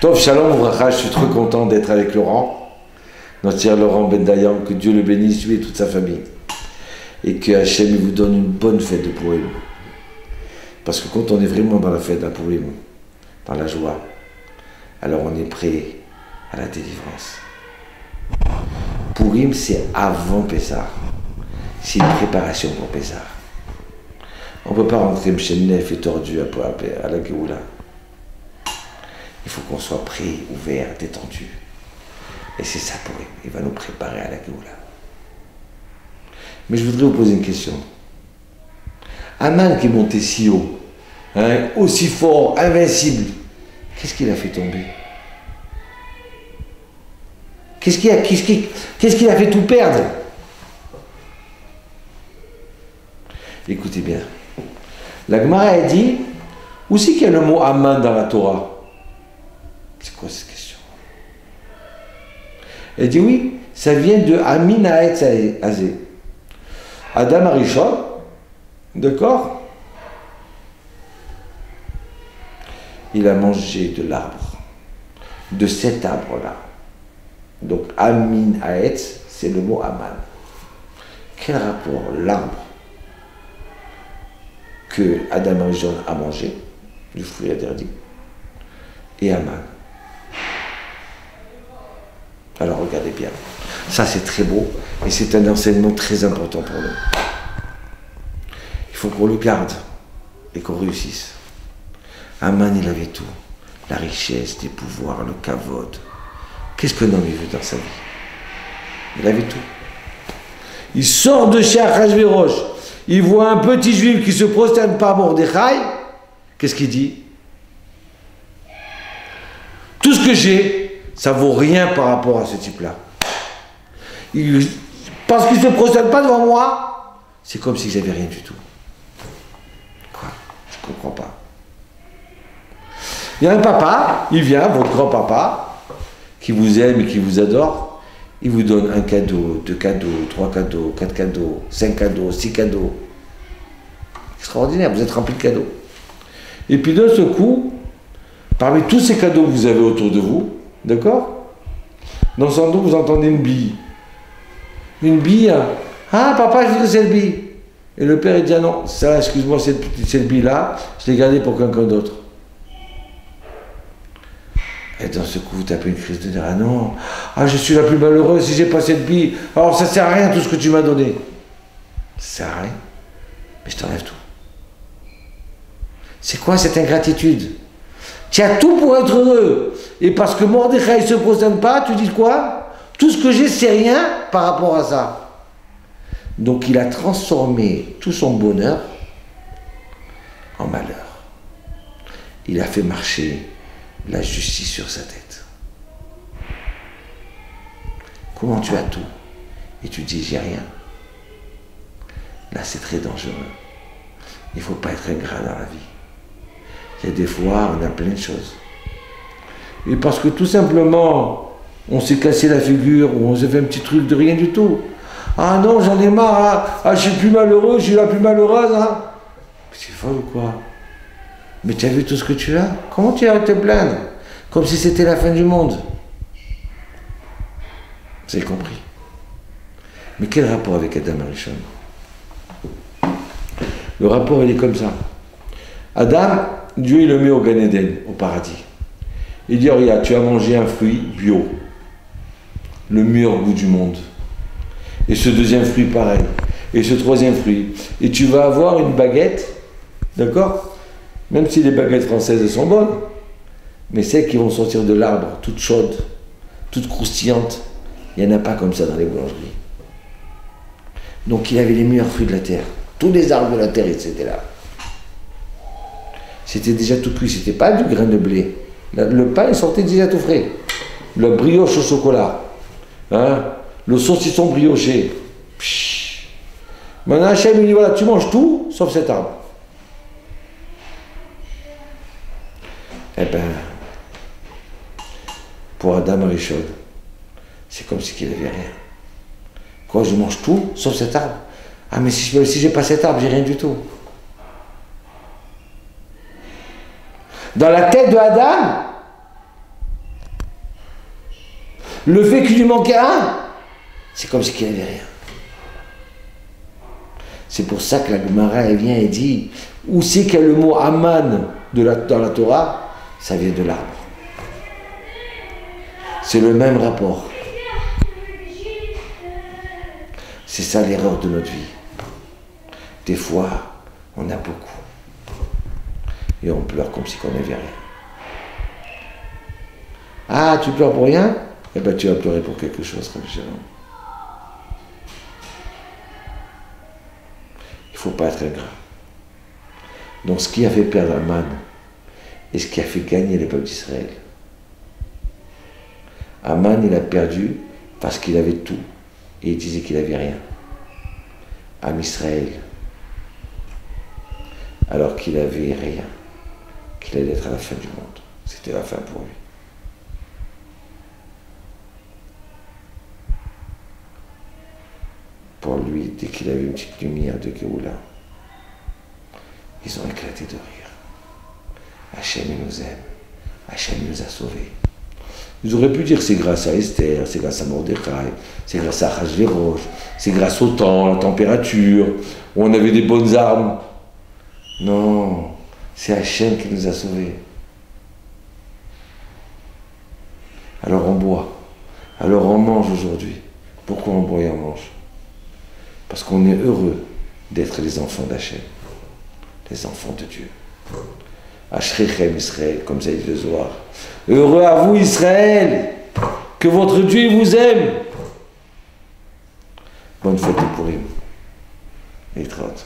Tov Shalom Ouvracha, je suis trop content d'être avec Laurent, notre cher Laurent Ben Dayan, que Dieu le bénisse, lui et toute sa famille. Et que Hachem vous donne une bonne fête de Purim. Parce que quand on est vraiment dans la fête de Purim, dans la joie, alors on est prêt à la délivrance. Purim, c'est avant Pessah. C'est une préparation pour Pessah. On ne peut pas rentrer Mchenef et tordu à la Géoula. Il faut qu'on soit prêt, ouvert, détendu. Et c'est ça Purim. Il va nous préparer à la Géoula. Mais je voudrais vous poser une question. Aman qui est monté si haut, hein, aussi fort, invincible, qu'est-ce qu'il a fait tomber? Qu'est-ce qu'il a fait tout perdre? Écoutez bien. La Gemara a dit, où c'est qu'il y a le mot Aman dans la Torah? C'est quoi cette question? Elle dit oui, ça vient de Amin Haetz Azé. Adam Arishon, d'accord? Il a mangé de l'arbre, de cet arbre-là. Donc Amin Haetz, c'est le mot Aman. Quel rapport l'arbre que Adam Arishon a mangé, du fruit interdit, et Aman? Alors regardez bien, ça c'est très beau et c'est un enseignement très important pour nous. Il faut qu'on le garde et qu'on réussisse. Aman, il avait tout, la richesse, les pouvoirs, le kavod. Qu'est-ce qu'un homme veut dans sa vie? Il avait tout. Il sort de chez Achashverosh, il voit un petit juif qui se prosterne par Mordechai. Qu'est-ce qu'il dit? Tout ce que j'ai, ça vaut rien par rapport à ce type-là. Parce qu'il ne se prosterne pas devant moi, c'est comme si j'avais rien du tout. Quoi? Je ne comprends pas. Il y a un papa, il vient, votre grand-papa, qui vous aime et qui vous adore, il vous donne un cadeau, 2 cadeaux, 3 cadeaux, 4 cadeaux, 5 cadeaux, 6 cadeaux. Extraordinaire, vous êtes rempli de cadeaux. Et puis d'un seul coup, parmi tous ces cadeaux que vous avez autour de vous, d'accord? Dans son dos, vous entendez une bille. Une bille, hein? Ah, papa, je voudrais cette bille. Et le père, il dit, ah non, ça, excuse-moi, cette bille-là, je l'ai gardée pour quelqu'un d'autre. Et dans ce coup, vous tapez une crise de dire, ah non, ah, je suis la plus malheureuse si j'ai pas cette bille. Alors, ça sert à rien tout ce que tu m'as donné. Ça sert à rien. Mais je t'enlève tout. C'est quoi cette ingratitude? Tu as tout pour être heureux. Et parce que Mordechai ne se prosterne pas, tu dis quoi? Tout ce que j'ai, c'est rien par rapport à ça. Donc il a transformé tout son bonheur en malheur. Il a fait marcher la justice sur sa tête. Comment tu as tout et tu dis j'ai rien? Là c'est très dangereux. Il ne faut pas être ingrat dans la vie. Il y a des fois, on a plein de choses. Et parce que tout simplement, on s'est cassé la figure, ou on s'est fait un petit truc de rien du tout. Ah non, j'en ai marre, hein. Ah, je suis plus malheureux, je suis la plus malheureuse. Hein. C'est folle ou quoi? Mais tu as vu tout ce que tu as? Comment tu as te plaindre? Comme si c'était la fin du monde. Vous avez compris? Mais quel rapport avec Adam Arishon? Le rapport, il est comme ça. Adam, Dieu, il le met au Gan Eden, au paradis. Il dit, regarde, tu as mangé un fruit bio, le meilleur goût du monde. Et ce deuxième fruit, pareil. Et ce troisième fruit. Et tu vas avoir une baguette, d'accord? Même si les baguettes françaises, elles sont bonnes, mais celles qui vont sortir de l'arbre, toutes chaudes, toutes croustillantes, il n'y en a pas comme ça dans les boulangeries. Donc il avait les meilleurs fruits de la terre. Tous les arbres de la terre, étaient là. C'était déjà tout cuit, c'était pas du grain de blé. Le pain, il sortait déjà tout frais. Le brioche au chocolat. Hein? Le saucisson brioché. Psh. Maintenant, Hachem, il dit, voilà, tu manges tout, sauf cet arbre. Eh bien, pour Adam Arishon, c'est comme si il n'avait rien. Quoi, je mange tout, sauf cet arbre? Ah, mais si j'ai pas cet arbre, j'ai rien du tout. Dans la tête de Adam, Le fait qu'il lui manquait un, c'est comme si il n'y avait rien. C'est pour ça que la Gemara elle vient et dit, où c'est qu'il y a le mot Aman dans la Torah? Ça vient de l'arbre. C'est le même rapport. C'est ça l'erreur de notre vie. Des fois, on a beaucoup. Et on pleure comme si on n'avait rien. Ah, tu pleures pour rien? Eh bien, tu vas pleurer pour quelque chose, Rabbi Shalom. Il ne faut pas être ingrat. Donc, ce qui a fait perdre Aman et ce qui a fait gagner le peuple d'Israël, Aman, il a perdu parce qu'il avait tout. Et il disait qu'il n'avait rien. Am Israël, alors qu'il n'avait rien, qu'il allait être à la fin du monde. C'était la fin pour lui. Pour lui, dès qu'il avait une petite lumière de Géoula, ils ont éclaté de rire. Hachem, il nous aime. Hachem nous a sauvés. Ils auraient pu dire c'est grâce à Esther, c'est grâce à Mordechai, c'est grâce à Achashverosh, c'est grâce au temps, la température, où on avait des bonnes armes. Non, c'est Hachem qui nous a sauvés. Alors on boit, alors on mange aujourd'hui. Pourquoi on boit et on mange? Parce qu'on est heureux d'être les enfants d'Hachem, les enfants de Dieu. Ashrechem Israël, comme ça dit le Zohar. Heureux à vous Israël, que votre Dieu vous aime. Bonne fête de Purim. Et 30.